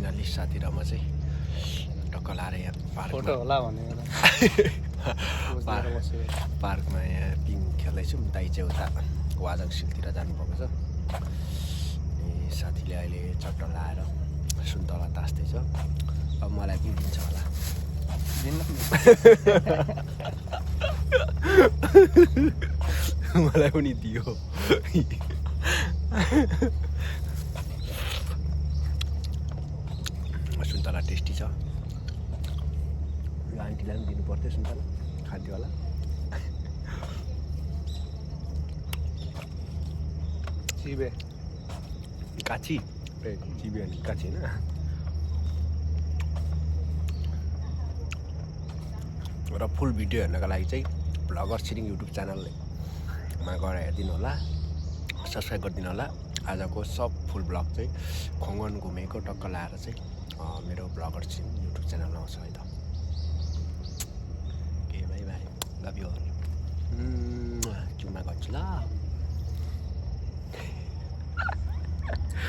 Finally साथी र म चाहिँ टक्क लाएर यहाँ फोटो होला भनेर पार्कमा यहाँ पिङ खेल्दैछौँ। दाइ चाहिँ उता वाजङ सिलतिर जानुभएको छ। साथीले अहिले चट्ट लाएर सुन्तला तास्दैछ। अब मलाई पनि दिन्छ होला। मलाई पनि दियो। सुन्तला टेस्टी छ। यो आन्टीलाई पनि दिनु पर्थ्यो सुन्तला, खान्थ्यो होला। चिबे काची ए चिबे अनि काची होइन। र फुल भिडियो हेर्नको लागि चाहिँ भ्लगर छिरिङ युट्युब च्यानलमा गएर हेरिदिनु होला, सब्सक्राइब गरिदिनु होला। आजको सब फुल भ्लग चाहिँ खोङ्गन घुमेको टक्क लाएर चाहिँ मेरो भ्लगर छिरिङ युट्युब च्यानलमा आउँछ है त। Okay bye bye, love you all. चुम्मा गर्छु ल।